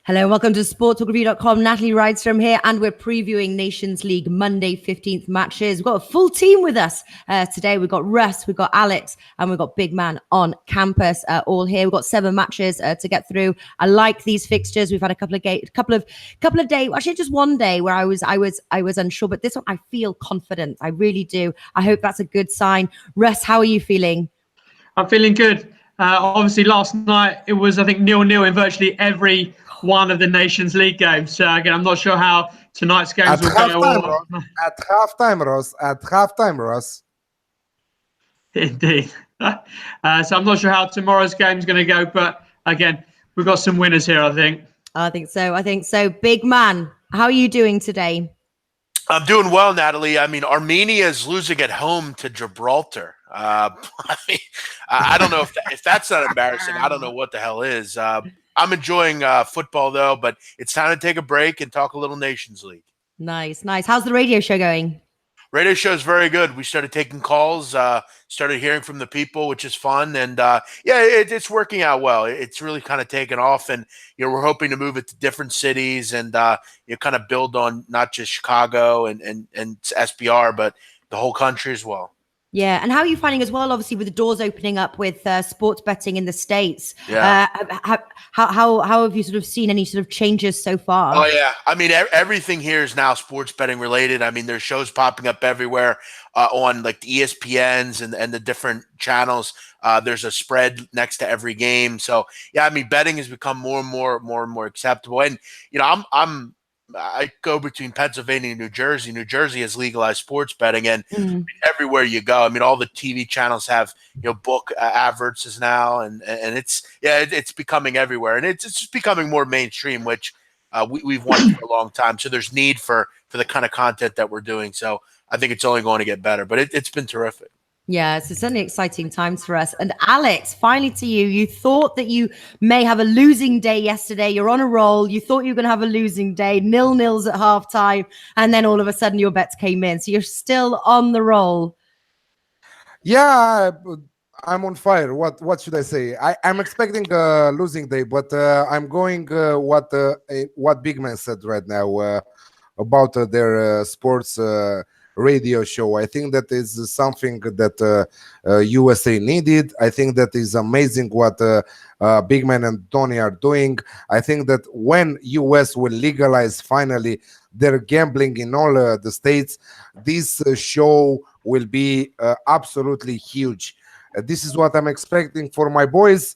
Hello and welcome to sportsbookreview.com. Natalie Rydstrom here, and we're previewing Nations League Monday 15th matches. We've got a full team with us today. We've got Russ, we've got Alex, and we've got Big Man on campus all here. We've got 7 matches to get through. I like these fixtures. We've had a couple of days, actually just one day where I was unsure, but this one I feel confident. I really do. I hope that's a good sign. Russ, how are you feeling? I'm feeling good. Obviously, last night it was, I think, 0-0 in virtually every one of the Nations League games. So again, I'm not sure how tonight's games will go. At halftime, Ross. Indeed. So I'm not sure how tomorrow's game is going to go, but again, we've got some winners here, I think. I think so. Big Man, how are you doing today? I'm doing well, Natalie. I mean, Armenia is losing at home to Gibraltar. I don't know if that's not embarrassing. I don't know what the hell is. I'm enjoying football, though, but it's time to take a break and talk a little Nations League. Nice. How's the radio show going? Radio show is very good. We started taking calls, started hearing from the people, which is fun. And, it's working out well. It's really kind of taken off. And, we're hoping to move it to different cities and, kind of build on not just Chicago and SBR, but the whole country as well. Yeah, and how are you finding as well, obviously, with the doors opening up with sports betting in the States? Yeah. How have you sort of seen any sort of changes so far? Oh, yeah. I mean, everything here is now sports betting related. I mean, there's shows popping up everywhere on like the ESPNs and the different channels. There's a spread next to every game. So, yeah, I mean, betting has become more and more acceptable. And, I go between Pennsylvania and New Jersey. New Jersey has legalized sports betting, and everywhere you go, I mean, all the TV channels have book adverts now, and it's becoming everywhere, and it's just becoming more mainstream, which we've wanted for a long time. So there's need for the kind of content that we're doing. So I think it's only going to get better, but it's been terrific. Yeah, it's certainly exciting times for us. And Alex, finally to you. You thought that you may have a losing day yesterday. You're on a roll. You thought you were going to have a losing day, 0-0 at halftime, and then all of a sudden your bets came in. So you're still on the roll. Yeah, I'm on fire. What should I say? I'm expecting a losing day, but I'm going what Big Man said right now about their sports radio show. I think that is something that USA needed. I think that is amazing what Big Man and Tony are doing. I think that when US will legalize finally their gambling in all the states, this show will be absolutely huge. This is what I'm expecting for my boys.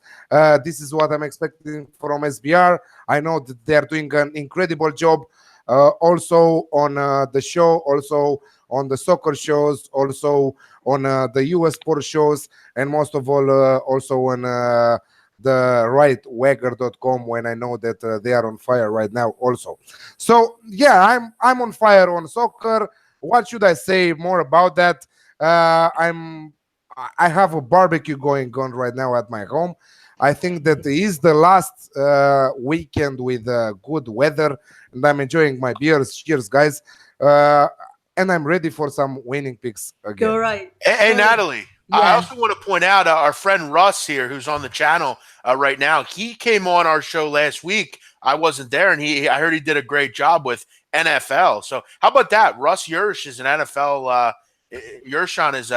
This is what I'm expecting from SBR. I know that they're doing an incredible job also on the show, also on the soccer shows, also on the US sports shows, and most of all also on the rightwagger.com, when I know that they are on fire right now also. So yeah, I'm on fire on soccer. What should I say more about that? I have a barbecue going on right now at my home. I think that it is the last weekend with good weather, and I'm enjoying my beers. Cheers, guys. And I'm ready for some winning picks again. You're right. Hey, Natalie, yeah. I also want to point out our friend Russ here, who's on the channel right now. He came on our show last week. I wasn't there, and I heard he did a great job with NFL. So how about that? Russ Yersh is an NFL. Yershan is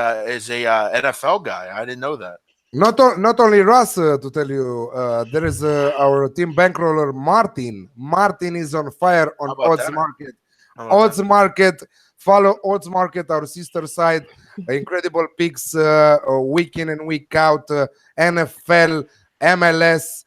a NFL guy. I didn't know that. Not only Russ, to tell you, there is our team bankroller Martin. Martin is on fire on Odds Market. Odds Market. Follow Odds Market, our sister site. Incredible picks week in and week out. NFL, MLS,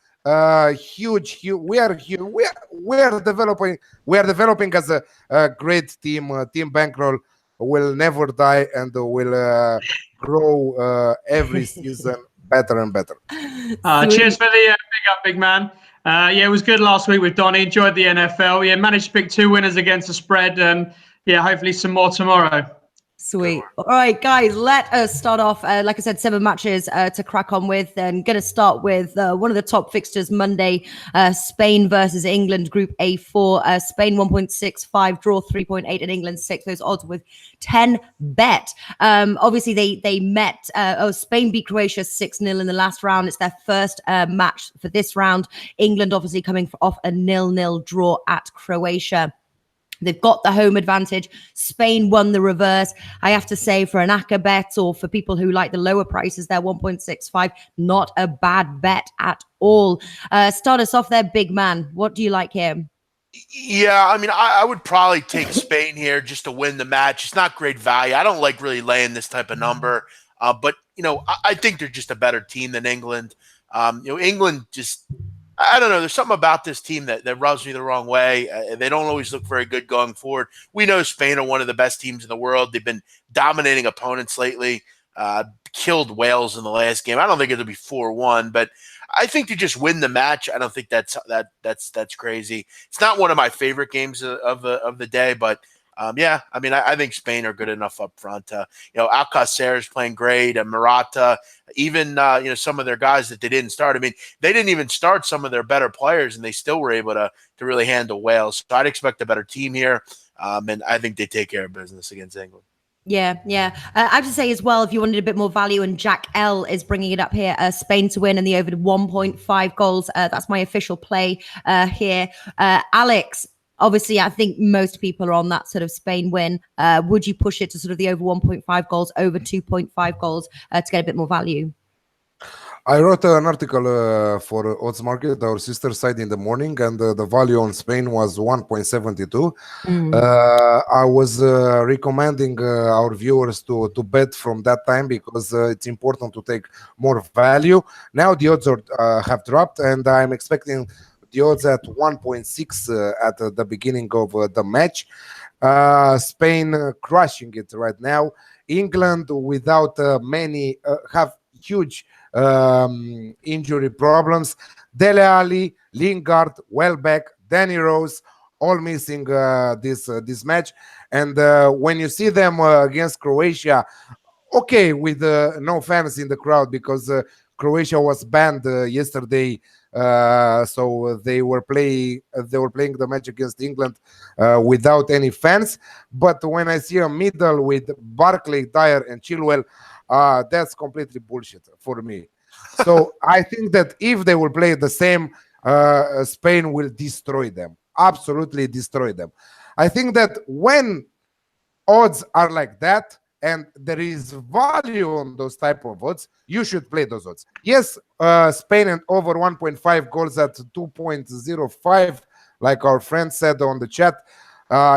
huge. We are huge. We are developing. We are developing as a great team. Team Bankroll will never die and will grow every season better and better. Cheers for the big up, Big Man. It was good last week with Donny. Enjoyed the NFL. Managed to pick 2 winners against the spread. Hopefully some more tomorrow. Sweet. All right, guys, let us start off. Like I said, 7 matches to crack on with. And going to start with one of the top fixtures Monday, Spain versus England, Group A4. Spain 1.65, draw 3.8, and England 6. Those odds with 10 bet. Obviously, they met. Spain beat Croatia 6-0 in the last round. It's their first match for this round. England obviously coming off a 0-0 draw at Croatia. They've got the home advantage. Spain won the reverse. I have to say, for an ACA bet or for people who like the lower prices, they're 1.65. Not a bad bet at all. Start us off there, big man. What do you like here? Yeah, I mean, I would probably take Spain here just to win the match. It's not great value. I don't like really laying this type of number, but I think they're just a better team than England. England just, I don't know. There's something about this team that rubs me the wrong way. They don't always look very good going forward. We know Spain are one of the best teams in the world. They've been dominating opponents lately. Killed Wales in the last game. I don't think it'll be 4-1, but I think to just win the match, I don't think that's crazy. It's not one of my favorite games of the day, but yeah, I mean, I think Spain are good enough up front. Alcacer is playing great, and Morata, even some of their guys that they didn't start. I mean, they didn't even start some of their better players, and they still were able to really handle Wales. So I'd expect a better team here, and I think they take care of business against England. Yeah. I have to say as well, if you wanted a bit more value, and Jack L is bringing it up here, Spain to win and the over 1.5 goals. That's my official play here. Alex, obviously, I think most people are on that sort of Spain win. Would you push it to sort of the over 1.5 goals, over 2.5 goals to get a bit more value? I wrote an article for Odds Market, our sister site, in the morning, and the value on Spain was 1.72. I was recommending our viewers to bet from that time because it's important to take more value. Now the odds have dropped, and I'm expecting the odds at 1.6 at the beginning of the match. Spain crushing it right now. England, without many, have huge injury problems. Dele Alli, Lingard, Welbeck, Danny Rose, all missing this match. And when you see them against Croatia, okay, with no fans in the crowd because Croatia was banned yesterday, so they were playing the match against England without any fans. But when I see a middle with Barkley, Dyer, and Chilwell, that's completely bullshit for me. So I think that if they will play the same, Spain will destroy them, absolutely destroy them. I think that when odds are like that and there is value on those type of odds, you should play those odds. Yes, Spain and over 1.5 goals at 2.05, like our friend said on the chat,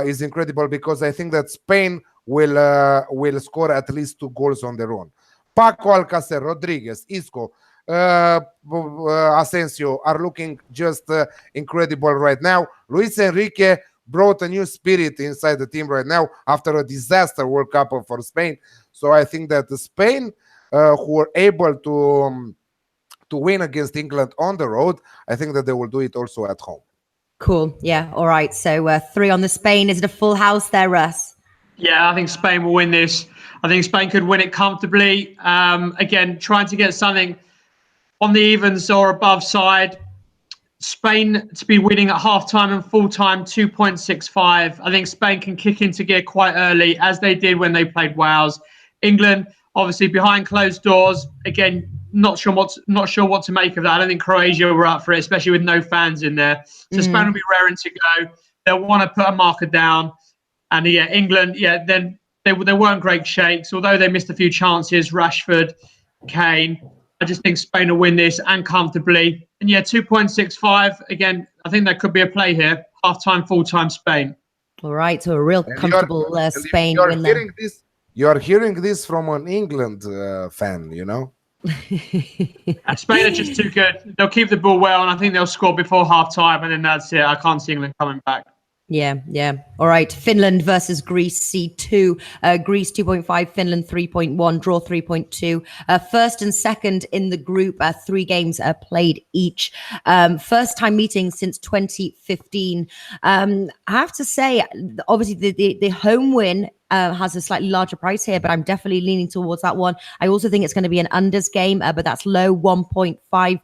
is incredible because I think that Spain will score at least 2 goals on their own. Paco Alcacer, Rodriguez, Isco, Asensio are looking just incredible right now. Luis Enrique brought a new spirit inside the team right now after a disaster World Cup for Spain. So I think that the Spain, who were able to win against England on the road, I think that they will do it also at home. Cool. Yeah. All right. So 3 on the Spain. Is it a full house there, Russ? Yeah, I think Spain will win this. I think Spain could win it comfortably. Again, trying to get something on the evens or above side. Spain to be winning at halftime and full-time, 2.65. I think Spain can kick into gear quite early, as they did when they played Wales. England, obviously, behind closed doors. Again, not sure what to make of that. I don't think Croatia were up for it, especially with no fans in there. So Spain will be raring to go. They'll want to put a marker down. And yeah, England, then they weren't great shakes, although they missed a few chances. Rashford, Kane. I just think Spain will win this and comfortably. And yeah, 2.65. Again, I think there could be a play here. Half-time, full-time Spain. All right, so a real comfortable Spain win there. You are hearing this from an England fan, you know? Spain are just too good. They'll keep the ball well, and I think they'll score before half-time, and then that's it. I can't see England coming back. Yeah. All right. Finland versus Greece, C2. Greece 2.5, Finland 3.1, draw 3.2. First and second in the group, 3 games played each. First time meeting since 2015. I have to say, obviously, the home win has a slightly larger price here, but I'm definitely leaning towards that one. I also think it's going to be an unders game, but that's low, 1.5.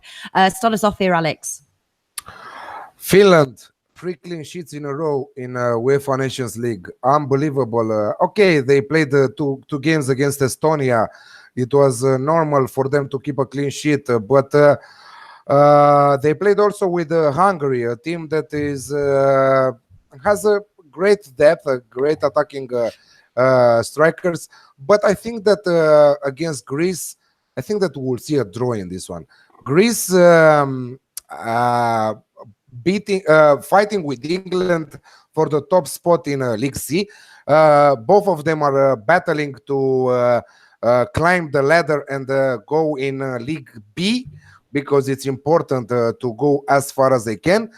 Start us off here, Alex. Finland, 3 clean sheets in a row in UEFA Nations League. Unbelievable. Okay, they played two games against Estonia. It was normal for them to keep a clean sheet, but they played also with Hungary, a team that is has a great depth, a great attacking strikers. But I think that against Greece, I think that we'll see a draw in this one. Greece fighting with England for the top spot in League C. Both of them are battling to climb the ladder and go in League B, because it's important to go as far as they can.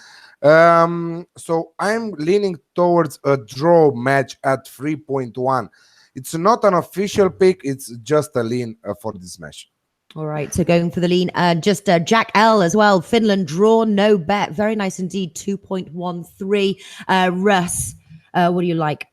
So I'm leaning towards a draw match at 3.1. It's not an official pick, it's just a lean for this match. All right, so going for the lean, just Jack L as well. Finland draw, no bet. Very nice indeed, 2.13. Russ, what do you like?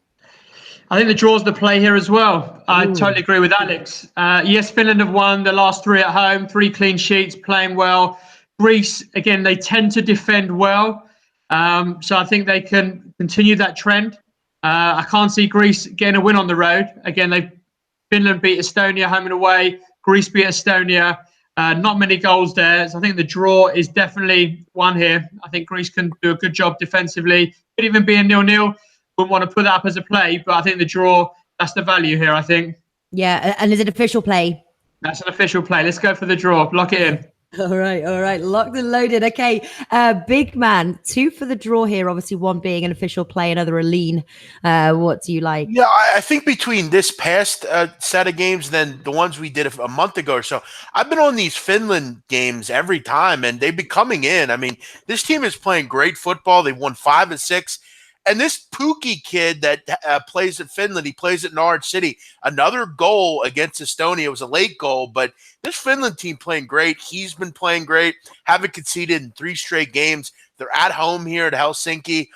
I think the draw's the play here as well. I totally agree with Alex. Yes, Finland have won the last 3 at home, 3 clean sheets, playing well. Greece, again, they tend to defend well. So I think they can continue that trend. I can't see Greece getting a win on the road. Again, Finland beat Estonia home and away. Greece beat Estonia. Not many goals there. So I think the draw is definitely one here. I think Greece can do a good job defensively. Could even be a 0-0. Wouldn't want to put that up as a play, but I think the draw, that's the value here, I think. Yeah, and is it official play? That's an official play. Let's go for the draw. Lock it in. All right. Locked and loaded. Okay, big man, 2 for the draw here. Obviously, 1 being an official play, another a lean. What do you like? Yeah, I think between this past set of games than the ones we did a month ago or so, I've been on these Finland games every time, and they've been coming in. I mean, this team is playing great football. They've won 5 of 6. And this Pukki kid that plays at Finland, he plays at Norwich City. Another goal against Estonia. It was a late goal, but this Finland team playing great. He's been playing great. Haven't conceded in 3 straight games. They're at home here at Helsinki.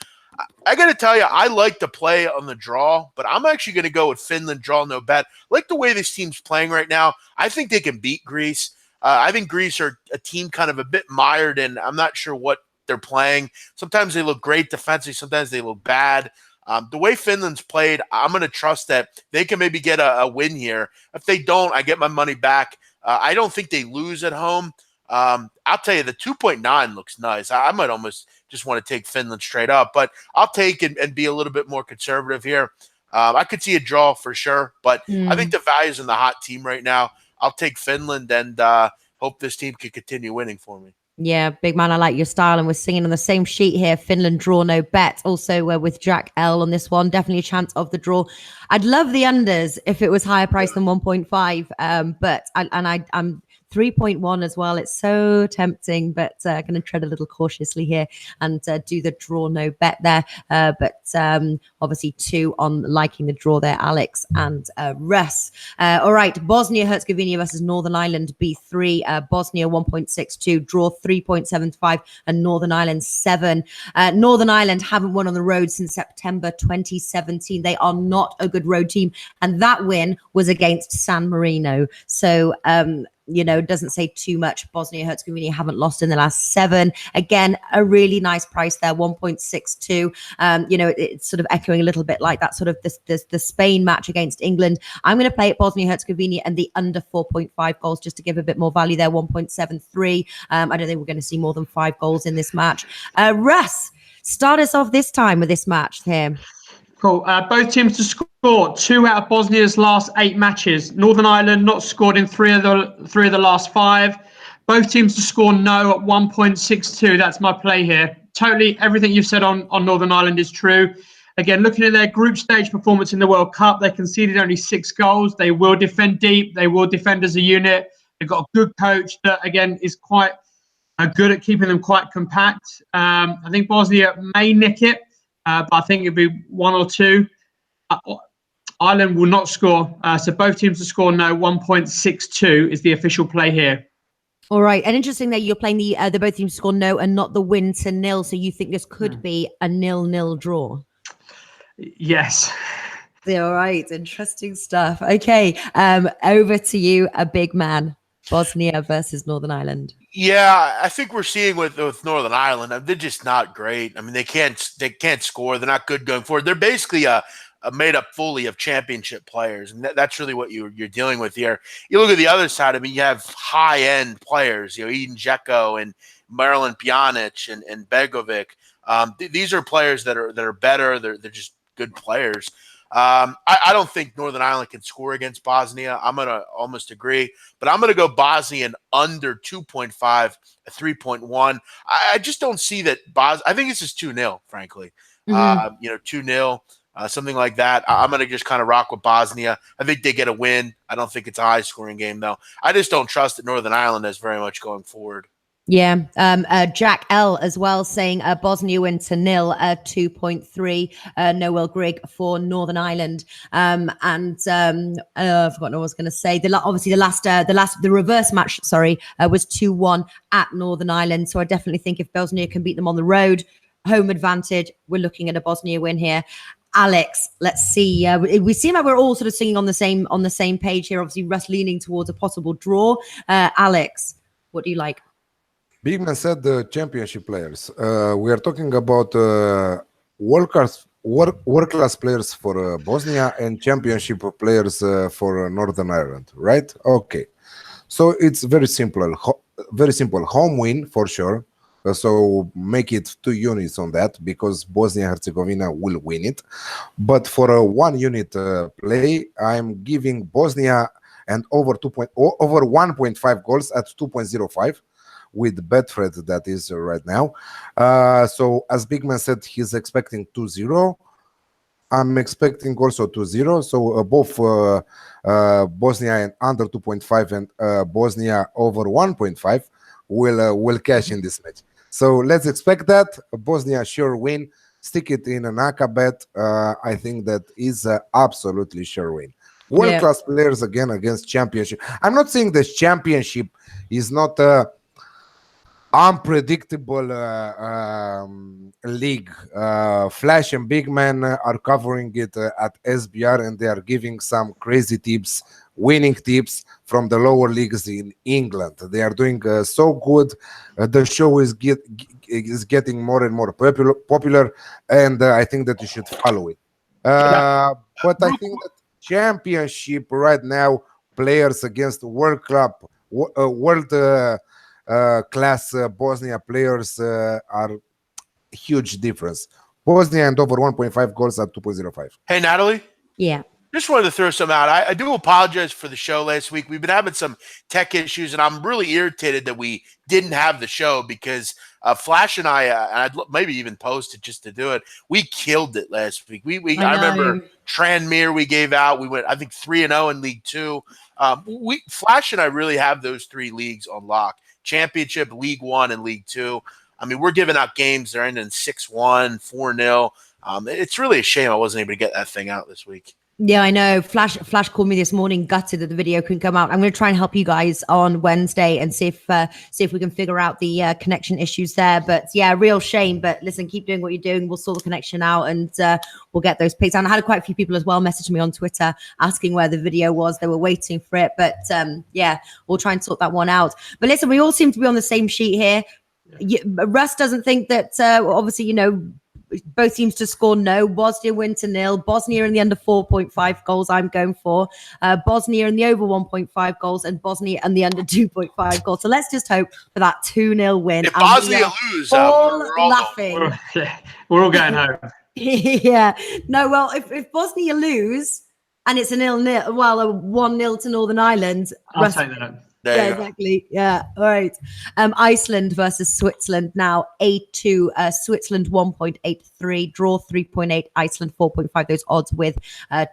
I got to tell you, I like to play on the draw, but I'm actually going to go with Finland draw no bet. I like the way this team's playing right now. I think they can beat Greece. I think Greece are a team kind of a bit mired, and I'm not sure what they're playing. Sometimes they look great defensively. Sometimes they look bad. The way Finland's played, I'm going to trust that they can maybe get a win here. If they don't, I get my money back. I don't think they lose at home. I'll tell you, the 2.9 looks nice. I might almost just want to take Finland straight up, but I'll take and be a little bit more conservative here. I could see a draw for sure, but I think the value's in the hot team right now. I'll take Finland and hope this team can continue winning for me. Yeah, big man, I like your style, and we're singing on the same sheet here. Finland draw, no bet. Also, we're with Jack L on this one. Definitely a chance of the draw. I'd love the unders if it was higher price than 1.5, but I'm 3.1 as well. It's so tempting, but going to tread a little cautiously here and do the draw, no bet there. But obviously 2 on liking the draw there, Alex and Russ. All right, Bosnia-Herzegovina versus Northern Ireland, B3. Bosnia 1.62, draw 3.75, and Northern Ireland 7. Northern Ireland haven't won on the road since September 2017. They are not a good road team, and that win was against San Marino. So, doesn't say too much. Bosnia-Herzegovina haven't lost in the last 7. Again, a really nice price there, 1.62. It's sort of echoing a little bit like that sort of the Spain match against England. I'm going to play at Bosnia-Herzegovina and the under 4.5 goals just to give a bit more value there, 1.73. I don't think we're going to see more than 5 goals in this match. Russ, start us off this time with this match here. Cool. Both teams to score 2 out of Bosnia's last 8 matches. Northern Ireland not scored in 3 of the last 5. Both teams to score no at 1.62. That's my play here. Totally everything you've said on Northern Ireland is true. Again, looking at their group stage performance in the World Cup, they conceded only 6 goals. They will defend deep. They will defend as a unit. They've got a good coach that, again, is quite good at keeping them quite compact. I think Bosnia may nick it. but I think it'd be 1 or 2. Ireland will not score. So both teams to score no. 1.62 is the official play here. All right. And interesting that you're playing the both teams to score no and not the win to nil. So you think this could be a 0-0 draw? Yes. All right. Interesting stuff. Okay. Over to you, a big man. Bosnia versus Northern Ireland. Yeah, I think we're seeing with Northern Ireland, they're just not great. I mean, they can't score. They're not good going forward. They're basically made up fully of championship players, and that's really what you're dealing with here. You look at the other side. I mean, you have high end players. Edin Dzeko and Marilyn Pjanic and Begovic. These are players that are better. They're just good players. I don't think Northern Ireland can score against Bosnia. I'm going to almost agree, but I'm going to go Bosnian under 2.5, a 3.1. I just don't see that. I think it's just 2-0, frankly. 2-0, something like that. I'm going to just kind of rock with Bosnia. I think they get a win. I don't think it's a high scoring game, though. I just don't trust that Northern Ireland has very much going forward. Yeah. Jack L as well saying Bosnia win to 0, 2.3. Noel Grigg for Northern Ireland. I've forgotten what I was going to say. The reverse match, was 2-1 at Northern Ireland. So I definitely think if Bosnia can beat them on the road, home advantage, we're looking at a Bosnia win here. Alex, let's see. We seem like we're all sort of singing on the same page here. Obviously, Russ leaning towards a possible draw. Alex, what do you like? Big man said the championship players. We are talking about world-class players for Bosnia and championship players for Northern Ireland, right? Okay. So it's very simple. Home win for sure. So make it 2 units on that because Bosnia-Herzegovina will win it. But for a 1 unit play, I'm giving Bosnia and over 1.5 goals at 2.05. With Betfred, that is right now. So as Big Man said, he's expecting 2-0. I'm expecting also 2-0. So both Bosnia and under 2.5 and Bosnia over 1.5 will cash in this match. So let's expect that. Bosnia sure win. Stick it in an ACA bet. I think that is absolutely sure win. World-class players again against championship. I'm not saying this championship is not unpredictable league. Flash and Big Man are covering it at SBR, and they are giving some crazy tips, winning tips from the lower leagues in England. They are doing so good. The show is getting more and more popular, and I think that you should follow it. But I think that championship right now, players against world class Bosnia players are huge difference. Bosnia and over 1.5 goals at 2.05. Hey, Natalie? Yeah. Just wanted to throw some out. I do apologize for the show last week. We've been having some tech issues, and I'm really irritated that we didn't have the show because Flash and and I'd maybe even posted just to do it. We killed it last week. I remember Tranmere we gave out. We went, I think, 3-0 in League 2. Flash and I really have those 3 leagues on lock. Championship, League 1, and League 2. I mean, we're giving out games. They're ending 6-1, 4-0. It's really a shame I wasn't able to get that thing out this week. Yeah, I know. Flash called me this morning, gutted that the video couldn't come out. I'm going to try and help you guys on Wednesday and see if we can figure out the connection issues there. But yeah, real shame. But listen, keep doing what you're doing. We'll sort the connection out and we'll get those pics. And I had quite a few people as well message me on Twitter asking where the video was. They were waiting for it. But yeah, we'll try and sort that one out. But listen, we all seem to be on the same sheet here. Russ doesn't think that, obviously, both teams to score no. Bosnia win to 0. Bosnia in the under 4.5 goals I'm going for. Bosnia in the over 1.5 goals and Bosnia and the under 2.5 goals. So let's just hope for that 2-0 win. If Bosnia lose, we're all laughing. We're all going home. Yeah. No, well, if Bosnia lose and it's a 0-0, well, a 1-0 to Northern Ireland. I'll take that. There you go. Exactly. Yeah. All right. Iceland versus Switzerland now 8-2. Switzerland 1.83, draw 3.8, Iceland 4.5. Those odds with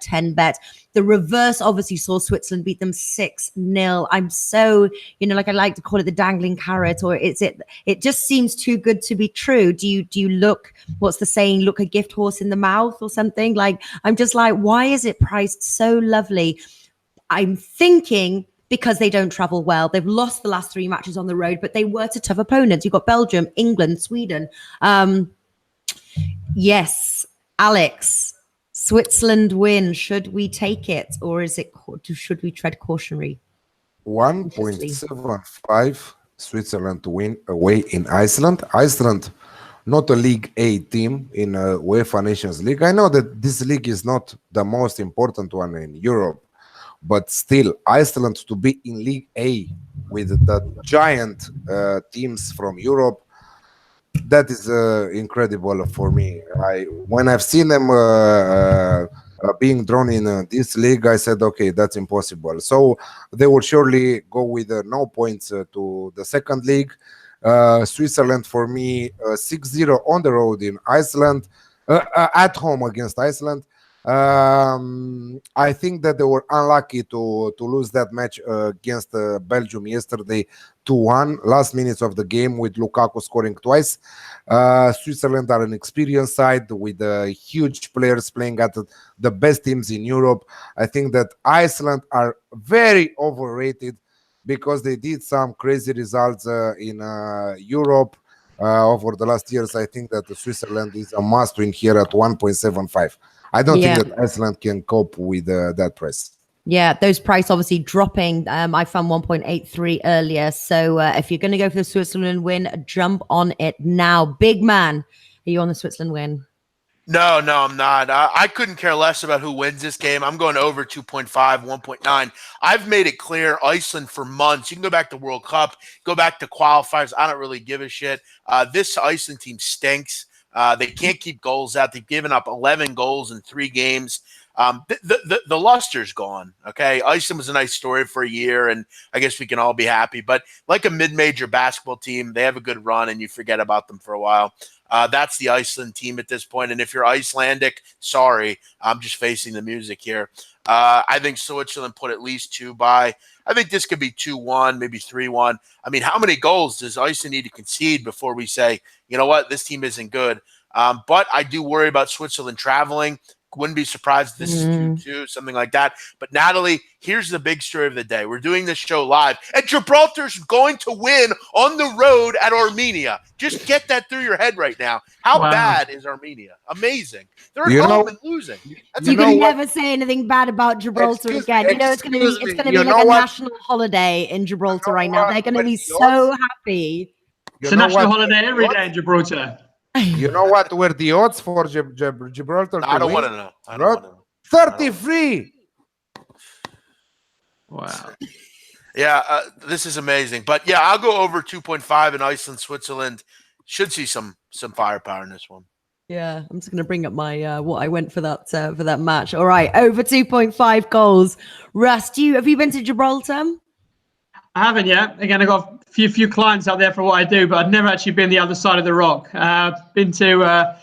10 bet. The reverse obviously saw Switzerland beat them 6-0. I'm so, like I like to call it the dangling carrot, or it just seems too good to be true. Do you look, what's the saying, look a gift horse in the mouth or something? Like, I'm just like, why is it priced so lovely? I'm thinking because they don't travel well. They've lost the last 3 matches on the road, but they were to tough opponents. You've got Belgium, England, Sweden. Yes, Alex, Switzerland win. Should we take it, or should we tread cautionary? 1.75 Switzerland to win away in Iceland. Iceland, not a League A team in UEFA Nations League. I know that this league is not the most important one in Europe, but still, Iceland to be in League A with the giant teams from Europe, that is incredible for me. When I've seen them being drawn in this league, I said, okay, that's impossible. So they will surely go with no points to the second league. Switzerland, for me, 6-0 on the road in Iceland, at home against Iceland. I think that they were unlucky to lose that match against Belgium yesterday 2-1, last minutes of the game with Lukaku scoring twice. Switzerland are an experienced side with huge players playing at the best teams in Europe. I think that Iceland are very overrated because they did some crazy results in Europe over the last years. I think that Switzerland is a must win here at 1.75. I don't think that Iceland can cope with that price. Yeah, those price obviously dropping. I found 1.83 earlier. So if you're going to go for the Switzerland win, jump on it now. Big man, are you on the Switzerland win? No, I'm not. I couldn't care less about who wins this game. I'm going over 2.5, 1.9. I've made it clear, Iceland for months. You can go back to World Cup, go back to qualifiers. I don't really give a shit. This Iceland team stinks. They can't keep goals out. They've given up 11 goals in 3 games. The luster's gone. Okay, Iceland was a nice story for a year, and I guess we can all be happy. But like a mid-major basketball team, they have a good run, and you forget about them for a while. That's the Iceland team at this point. And if you're Icelandic, sorry, I'm just facing the music here. I think Switzerland put at least 2 by. I think this could be 2-1, maybe 3-1. I mean, how many goals does Iceland need to concede before we say, you know what, this team isn't good? But I do worry about Switzerland traveling. Wouldn't be surprised if this is 2-2, something like that. But Natalie, here's the big story of the day. We're doing this show live, and Gibraltar's going to win on the road at Armenia. Just get that through your head right now. How bad is Armenia? Amazing. They're at home and losing. You can never say anything bad about Gibraltar again. It's going to be like a national holiday in Gibraltar right now. They're going to be so happy. It's a national holiday every day in Gibraltar. You know what were the odds for Gibraltar? I don't want to know. I don't want to know. 33. Wow. Yeah, this is amazing. But yeah, I'll go over 2.5 in Iceland, Switzerland. Should see some firepower in this one. Yeah, I'm just going to bring up my what I went for that match. All right, over 2.5 goals. Russ, have you been to Gibraltar? I haven't yet. Again, I've got a few clients out there for what I do, but I've never actually been the other side of the rock. Been to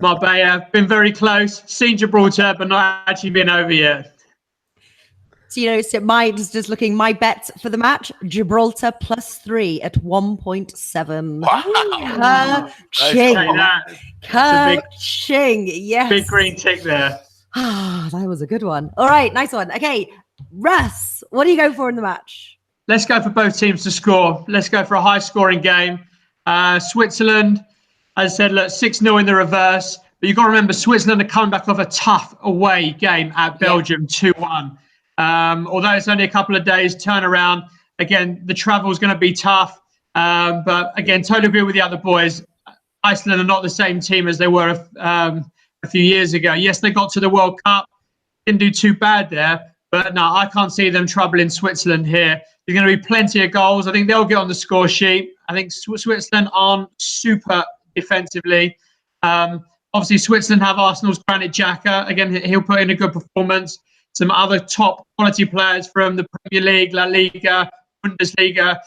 Marbella, been very close, seen Gibraltar, but not actually been over yet. So, so just looking, my bet for the match, Gibraltar +3 at 1.7. Wow. Ka-ching. Yes. Big green tick there. That was a good one. All right, nice one. Okay, Russ, what do you go for in the match? Let's go for both teams to score. Let's go for a high-scoring game. Switzerland, as I said, look, 6-0 in the reverse. But you've got to remember, Switzerland are coming back off a tough away game at Belgium, 2-1. Although it's only a couple of days turnaround, again, the travel is going to be tough. But again, totally agree with the other boys. Iceland are not the same team as they were a few years ago. Yes, they got to the World Cup. Didn't do too bad there. But no, I can't see them troubling Switzerland here. There's going to be plenty of goals. I think they'll get on the score sheet. I think Switzerland aren't super defensively. Obviously, Switzerland have Arsenal's Granit Xhaka. Again, he'll put in a good performance. Some other top quality players from the Premier League, La Liga, Bundesliga.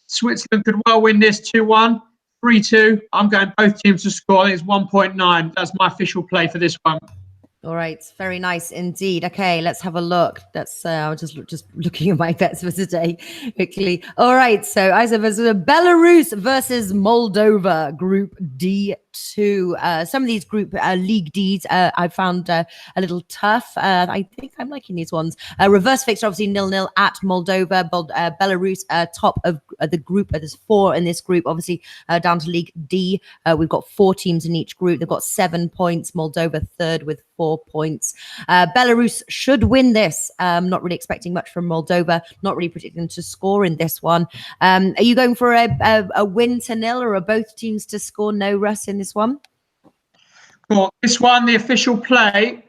Switzerland could well win this 2-1, 3-2. I'm going both teams to score. I think it's 1.9. That's my official play for this one. All right, very nice indeed. Okay, let's have a look. That's I'm just looking at my bets for today quickly. All right, so I said Belarus versus Moldova, Group D2. Some of these Group League Ds I found a little tough. I think I'm liking these ones. Reverse fixture, obviously 0-0 at Moldova. Belarus top of the group. There's 4 in this group. Obviously down to League D. We've got 4 teams in each group. They've got 7 points. Moldova third with 4 points. Belarus should win this. Not really expecting much from Moldova. Not really predicting to score in this one. Are you going for a win to 0, or are both teams to score no, Russ, in this one? Well, this one, the official play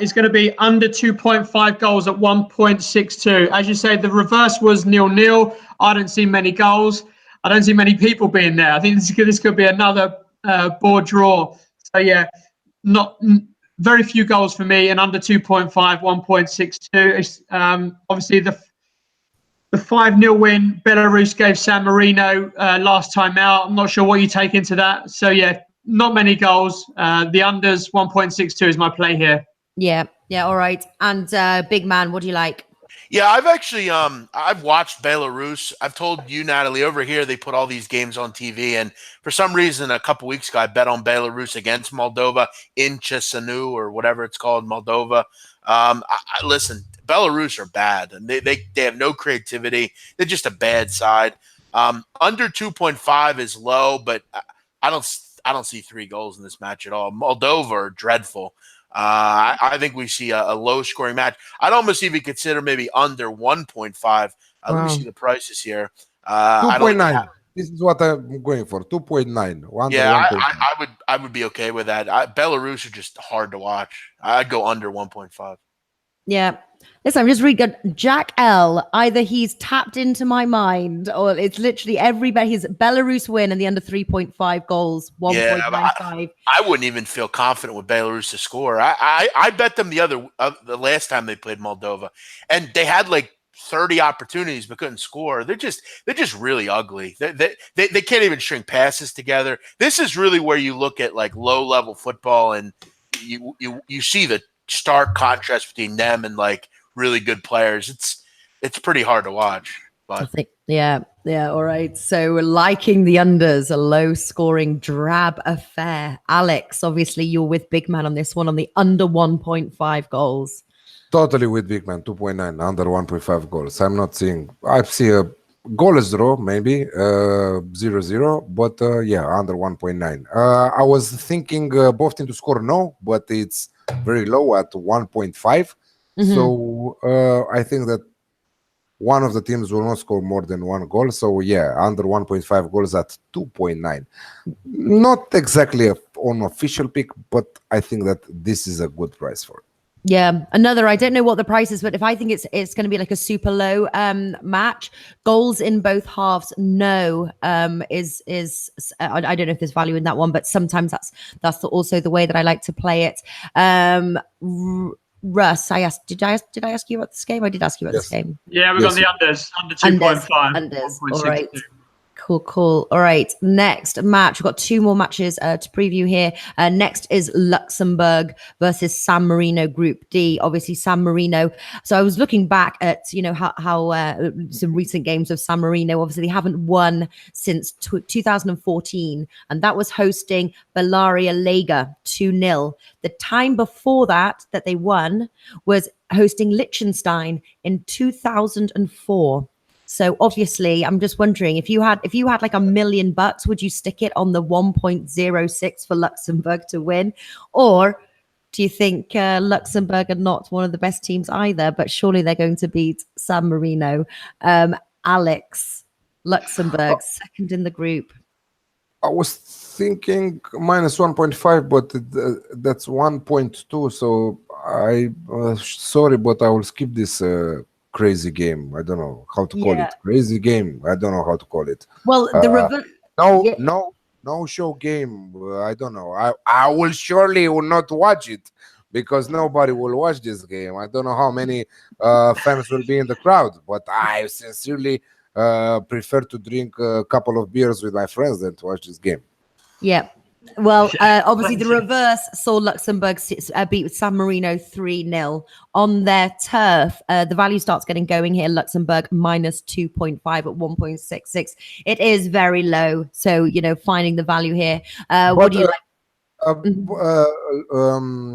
is going to be under 2.5 goals at 1.62. As you say, the reverse was 0-0. I don't see many goals. I don't see many people being there. I think this could be another board draw. So yeah, not very few goals for me, and under 2.5, 1.62. Obviously, the 5-0 win Belarus gave San Marino last time out. I'm not sure what you take into that. So yeah, not many goals. The unders 1.62 is my play here. Yeah, all right. And big man, what do you like? Yeah, I've actually I've watched Belarus. I've told you, Natalie, over here they put all these games on TV, and for some reason a couple weeks ago I bet on Belarus against Moldova in Chisinau or whatever it's called, Moldova. Listen, Belarus are bad, and they have no creativity. They're just a bad side. Under 2.5 is low, but I don't see 3 goals in this match at all. Moldova are dreadful. I think we see a low-scoring match. I'd almost even consider maybe under 1.5. Let me see the prices here. 2.9. This is what I'm going for. 2.9. Yeah, I would be okay with that. Belarus are just hard to watch. I'd go under 1.5. Yeah. Listen, I'm just reading Jack L. Either he's tapped into my mind, or it's literally everybody. His Belarus win and the under 3.5 goals, 1.95. I wouldn't even feel confident with Belarus to score. I bet them the last time they played Moldova, and they had like 30 opportunities but couldn't score. They're just really ugly. They can't even string passes together. This is really where you look at like low level football, and you see the stark contrast between them and like really good players. It's pretty hard to watch. But I think, yeah. All right. So we're liking the unders, a low scoring drab affair. Alex, obviously you're with big man on this one, on the under 1.5 goals. Totally with big man. 2.9 under 1.5 goals. I see a goalless draw, maybe 0-0, but yeah, under 1.9. I was thinking both teams to score no, but it's very low at 1.5. So I think that one of the teams will not score more than 1 goal. So yeah, under 1.5 goals at 2.9. Not exactly an official pick, but I think that this is a good price for it. Yeah, another, I don't know what the price is, but if I think it's going to be like a super low match, goals in both halves, no, is I don't know if there's value in that one, but sometimes that's also the way that I like to play it. Russ, did I ask you about this game? I did ask you about this game. Yeah, we've got the unders, under 2.5. Unders. All right. Cool. All right. Next match. We've got 2 more matches to preview here. Next is Luxembourg versus San Marino, Group D. Obviously, San Marino. So I was looking back at, how some recent games of San Marino. Obviously, they haven't won since 2014, and that was hosting Belaria Lega 2-0. The time before that they won was hosting Liechtenstein in 2004. So obviously, I'm just wondering, if you had like $1 million, would you stick it on the 1.06 for Luxembourg to win? Or do you think Luxembourg are not one of the best teams either, but surely they're going to beat San Marino? Alex, Luxembourg, second in the group. I was thinking minus 1.5, but that's 1.2. So sorry, but I will skip this crazy game. I don't know how to call it. Crazy game. I don't know how to call it. Well, the no show game. I don't know. I will surely will not watch it because nobody will watch this game. I don't know how many fans will be in the crowd, but I sincerely prefer to drink a couple of beers with my friends than to watch this game. Yeah. Well, obviously the reverse saw Luxembourg beat San Marino 3-0 on their turf. The value starts getting going here. Luxembourg minus 2.5 at 1.66. It is very low. So, finding the value here. What do you like?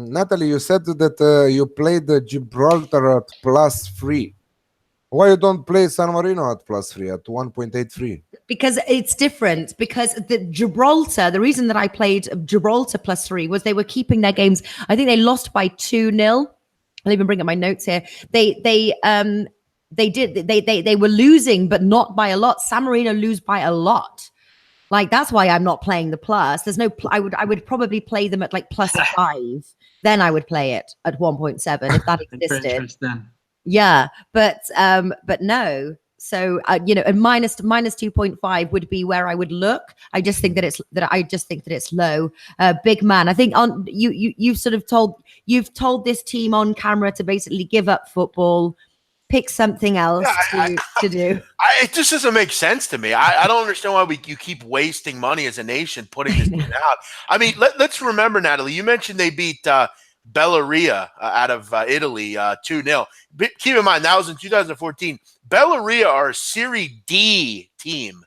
Natalie, you said that you played the Gibraltar at +3. Why you don't play San Marino at +3 at 1.83? Because it's different. Because the reason that I played Gibraltar +3 was they were keeping their games. I think they lost by 2-0. I'll even bring up my notes here. They were losing, but not by a lot. San Marino lose by a lot. Like, that's why I'm not playing the plus. There's no. I would probably play them at like +5. Then I would play it at 1.7 if that existed. Yeah, but no. So and minus 2.5 would be where I would look. I just think that it's low. Big man, I think you've told this team on camera to basically give up football, pick something else to do. It just doesn't make sense to me. I don't understand why you keep wasting money as a nation putting this team out. I mean, let's remember, Natalie, you mentioned they beat Belarus out of Italy 2-0. Keep in mind, that was in 2014. Belarus are a Serie D team,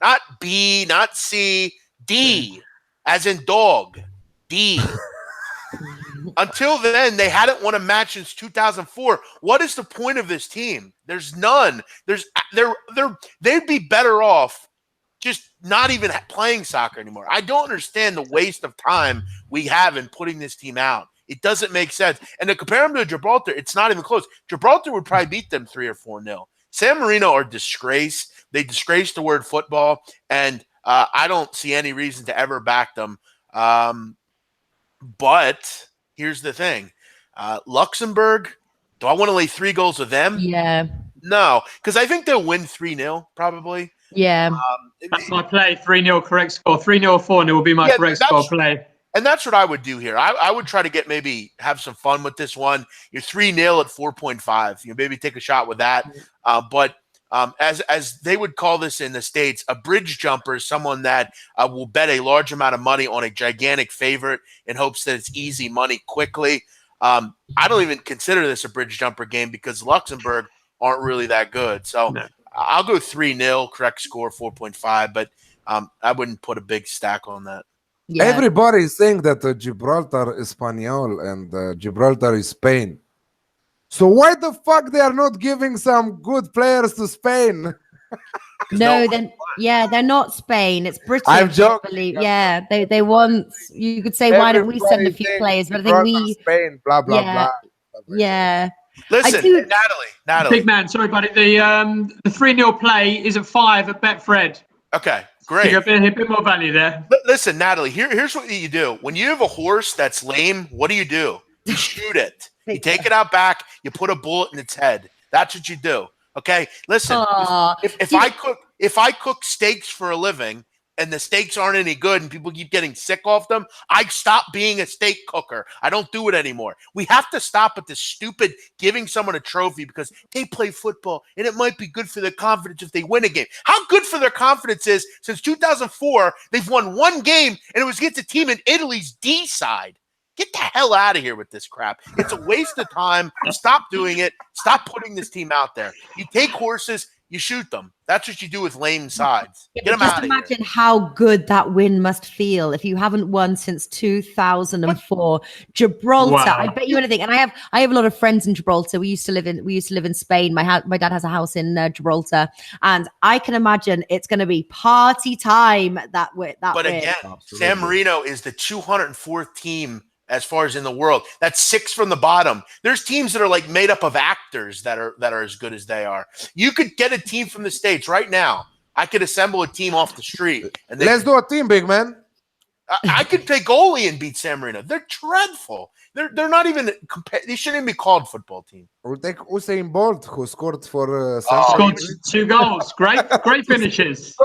not B, not C, D, as in dog, D. Until then, they hadn't won a match since 2004. What is the point of this team? There's none. They'd be better off just not even playing soccer anymore. I don't understand the waste of time we have in putting this team out. It doesn't make sense. And to compare them to Gibraltar, it's not even close. Gibraltar would probably beat them 3 or 4-0. San Marino are disgrace. They disgrace the word football, and I don't see any reason to ever back them. But here's the thing. Luxembourg, do I want to lay 3 goals with them? Yeah. No, because I think they'll win 3-0 probably. Yeah. That's my play. 3-0 correct score. 3-0 or 4-0 will be my correct score play. And that's what I would do here. I would try to have some fun with this one. You're 3-0 at 4.5. Maybe take a shot with that. But as they would call this in the States, a bridge jumper is someone that will bet a large amount of money on a gigantic favorite in hopes that it's easy money quickly. I don't even consider this a bridge jumper game because Luxembourg aren't really that good. So I'll go 3-0, correct score 4.5, but I wouldn't put a big stack on that. Yeah. Everybody is saying that Gibraltar is Spaniel and Gibraltar is Spain. So why the fuck they are not giving some good players to Spain? No, they're not Spain. It's British. I'm joking. I believe. Yeah, they want. You could say, why don't we send a few players? But I think we. Spain, blah blah blah. Yeah. Listen, Natalie. Big man, sorry, buddy. The 3-0 play is at 5 at Betfred. Okay, great. So a bit more value there. Listen, Natalie, here's what you do. When you have a horse that's lame, what do? You shoot it. You take it out back. You put a bullet in its head. That's what you do. Okay. Listen, if I cook steaks for a living and the steaks aren't any good and people keep getting sick off them, I stop being a steak cooker. I don't do it anymore. We have to stop with this stupid giving someone a trophy because they play football and it might be good for their confidence if they win a game. How good for their confidence is since 2004, they've won 1 game and it was against a team in Italy's D side. Get the hell out of here with this crap. It's a waste of time. Stop doing it. Stop putting this team out there. You take horses, you shoot them. That's what you do with lame sides. Get them out of here. Just imagine how good that win must feel if you haven't won since 2004. Gibraltar. Wow. I bet you anything. And I have a lot of friends in Gibraltar. We used to live in Spain. My dad has a house in Gibraltar, and I can imagine it's going to be party time that win. But again, San Marino is the 204th team as far as in the world. That's 6 from the bottom. There's teams that are like made up of actors that are as good as they are. You could get a team from the States right now. I could assemble a team off the street. And let's do a team, big man. I could play goalie and beat San Marino. They're dreadful. They're not even they shouldn't even be called football team. We'll take Usain Bolt, who scored for scored 2 goals. Great finishes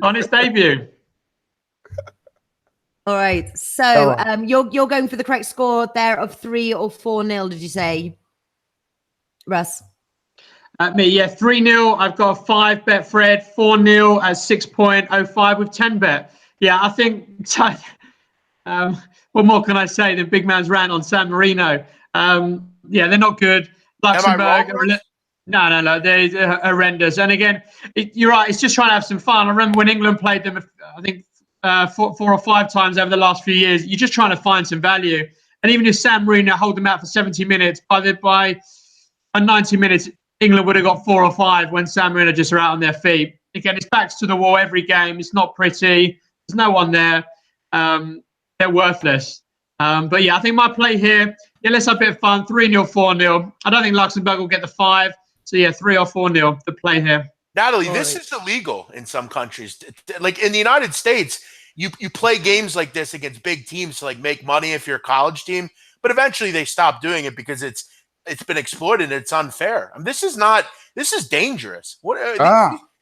on his debut. All right, so you're going for the correct score there of 3 or 4-0. Did you say, Russ? Me, yeah, 3-0. I've got a 5 bet Fred, 4-0 at 6.05 with 10 bet. Yeah, I think. What more can I say than big man's rant on San Marino? Yeah, they're not good. Luxembourg. No, they're horrendous. And again, you're right. It's just trying to have some fun. I remember when England played them, I think 4 or 5 times over the last few years. You're just trying to find some value. And even if San Marino hold them out for 70 minutes, by 90 minutes, England would have got 4 or 5 when San Marino just are out on their feet. Again, it's backs to the wall every game. It's not pretty. There's no one there. They're worthless. But yeah, I think my play here, yeah, let's have a bit of fun. 3-0, 4-0. I don't think Luxembourg will get the 5. So yeah, 3 or 4-0, the play here. Natalie, this is illegal in some countries. Like in the United States, you play games like this against big teams to like make money if you're a college team, but eventually they stop doing it because it's been exploited and it's unfair. I mean, this is dangerous. What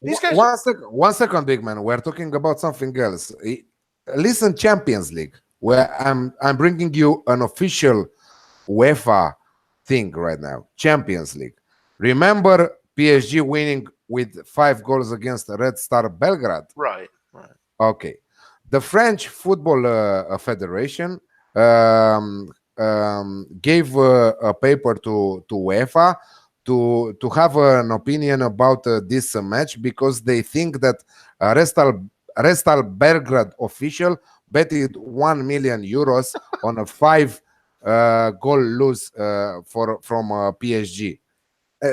these guys? 1 second, big man. We're talking about something else. Listen, Champions League, where I'm bringing you an official UEFA thing right now. Champions League. Remember PSG winning with 5 goals against Red Star Belgrade? Right. Okay. The French Football Federation gave a paper to UEFA to have an opinion about this match because they think that Red Star Belgrade official betted 1 million euros on a 5 goal lose from PSG.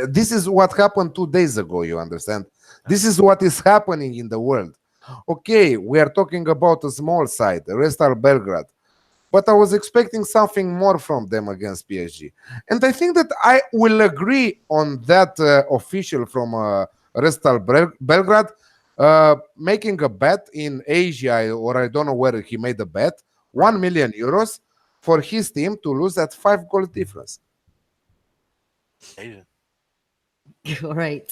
This is what happened 2 days ago, you understand? This is what is happening in the world. Okay, we are talking about a small side, Red Star Belgrade, but I was expecting something more from them against PSG. And I think that I will agree on that official from Red Star Belgrade making a bet in Asia, or I don't know where he made the bet, 1 million euros for his team to lose at 5 goal difference. All right.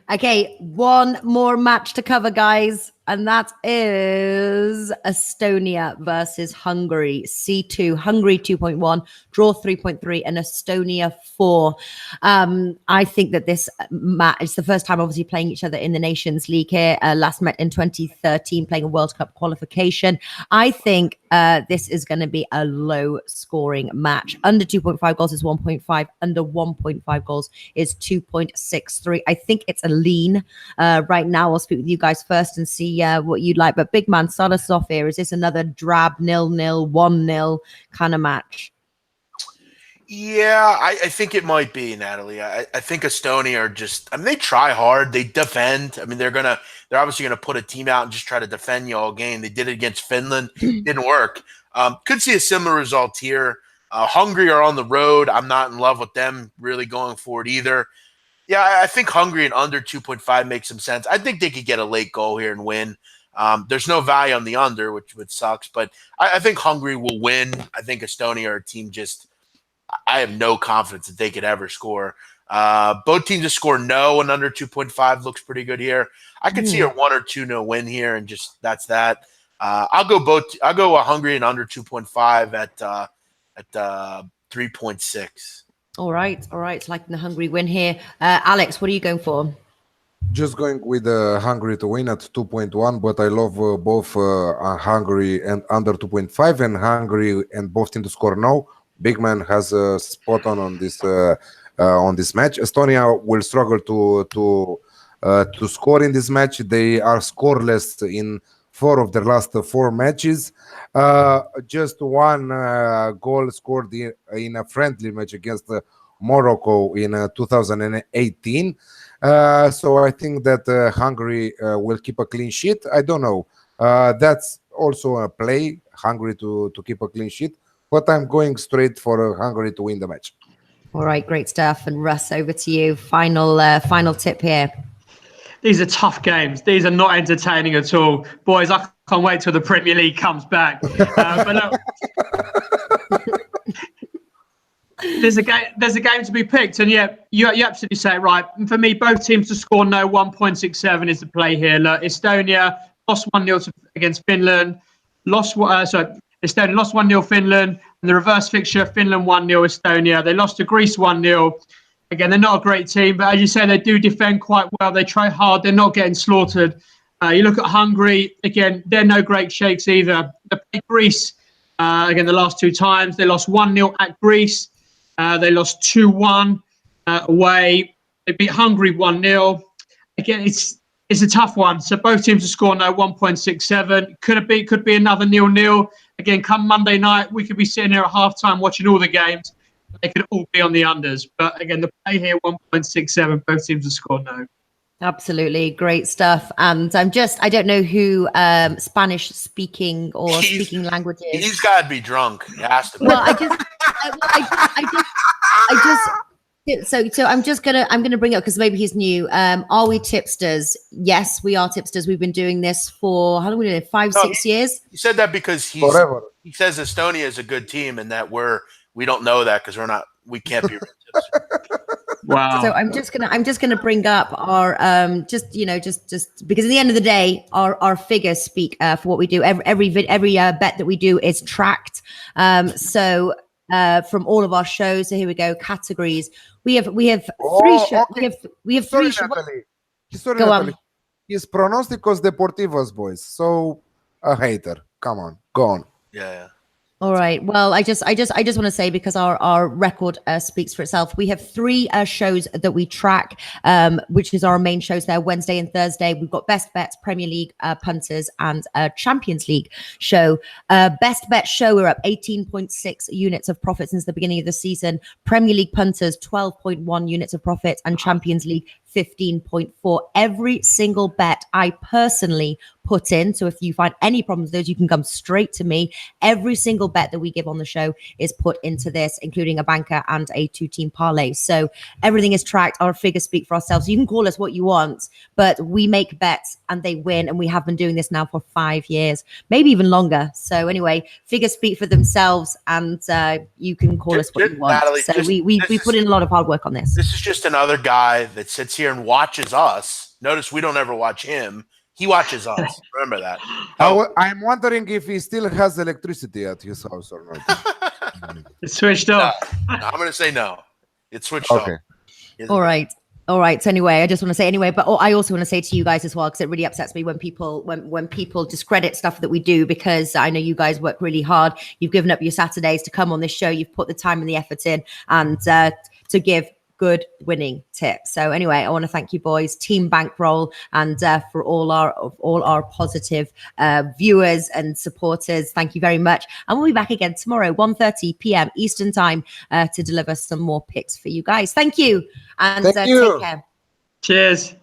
Okay, one more match to cover, guys, and that is Estonia versus Hungary. C2, Hungary 2.1, draw 3.3, and Estonia 4. I think that this match is the first time, obviously, playing each other in the Nations League here. Last met in 2013, playing a World Cup qualification. I think this is going to be a low-scoring match. Under 2.5 goals is 1.5. Under 1.5 goals is 2.63. I think it's a lean right now. I'll speak with you guys first and see what you'd like. But big man, start us off here. Is this another drab 0-0, 1-0 kind of match? Yeah, I think it might be, Natalie. I think Estonia are just, I mean, they try hard. They defend. I mean, they're obviously going to put a team out and just try to defend you all game. They did it against Finland. Didn't work. Could see a similar result here. Hungary are on the road. I'm not in love with them really going forward either. Yeah, I think Hungary and under 2.5 makes some sense. I think they could get a late goal here and win. There's no value on the under, which sucks, but I think Hungary will win. I think Estonia are a team I have no confidence that they could ever score. Both teams to score no and under 2.5 looks pretty good here. I could see a 1 or 2-0 win here, and just that's that. I'll go Hungary and under 2.5 at 3.6. All right. Liking the Hungary win here. Alex, what are you going for? Just going with Hungary to win at 2.1, but I love both Hungary and under 2.5 and Hungary and both teams to score no. Big man has a spot on this match. Estonia will struggle to score in this match. They are scoreless in 4 of their last 4 matches. Just 1 goal scored in a friendly match against Morocco in 2018. So I think that Hungary will keep a clean sheet. I don't know. That's also a play, Hungary to keep a clean sheet. But I'm going straight for Hungary to win the match. All right, great stuff. And Russ, over to you. Final tip here. These are tough games. These are not entertaining at all. Boys, I can't wait till the Premier League comes back. But look, there's a game to be picked. And yeah, you absolutely say it right. And for me, both teams to score no, 1.67 is the play here. Look, Estonia lost 1-0 against Finland. Estonia lost 1-0 Finland. And the reverse fixture, Finland 1-0 Estonia. They lost to Greece 1-0. Again, they're not a great team, but as you say, they do defend quite well. They try hard. They're not getting slaughtered. You look at Hungary, again, they're no great shakes either. They played Greece, again, the last 2 times. They lost 1-0 at Greece. They lost 2-1 away. They beat Hungary 1-0. Again, it's a tough one. So both teams have scored now 1.67. Could be another 0-0. Again, come Monday night, we could be sitting here at halftime watching all the games. They could all be on the unders. But again, the play here, 1.67. Both teams have scored now. Absolutely. Great stuff. And I don't know who Spanish speaking or speaking languages. He's got to be drunk. He has to be. Well, I'm gonna bring it up because maybe he's new. Are we tipsters? Yes, we are tipsters. We've been doing this for how long? We doing it? 5-6 years. He said that because he says Estonia is a good team and that we don't know that because we can't be real tipsters. Wow. So I'm just gonna bring up our just because at the end of the day our figures speak for what we do. Every bet that we do is tracked. From all of our shows. So here we go. Categories. We have 3 shows. Okay. We have 3 shows. Sorry, Go Natalie. on. He's Pronósticos Deportivos, boys. So a hater. Come on. Go on. Yeah. All right. Well, I just want to say, because our record speaks for itself. We have 3 shows that we track, which is our main shows there, Wednesday and Thursday. We've got Best Bets, Premier League, Punters, and Champions League show. Best Bet show, we're up 18.6 units of profit since the beginning of the season. Premier League Punters, 12.1 units of profit, and Champions League, 15.4. Every single bet I personally put in. So if you find any problems with those, you can come straight to me. Every single bet that we give on the show is put into this, including a banker and a 2-team parlay. So everything is tracked. Our figures speak for ourselves. You can call us what you want, but we make bets and they win. And we have been doing this now for 5 years, maybe even longer. So anyway, figures speak for themselves, and you can call us what you want. Natalie, so we put in a lot of hard work on this. This is just another guy that sits here and watches us. Notice we don't ever watch him. He watches us. Remember that. I'm wondering if he still has electricity at his house or not. It's switched off. No, I'm going to say no. It's switched off. All right. So anyway, I just want to say anyway, but I also want to say to you guys as well, because it really upsets me when people discredit stuff that we do, because I know you guys work really hard. You've given up your Saturdays to come on this show. You've put the time and the effort in, and to give good winning tips. So anyway, I want to thank you boys, Team Bankroll, and for all our positive viewers and supporters. Thank you very much. And we'll be back again tomorrow, 1:30 p.m. Eastern time, to deliver some more picks for you guys. Thank you. And take care. Cheers.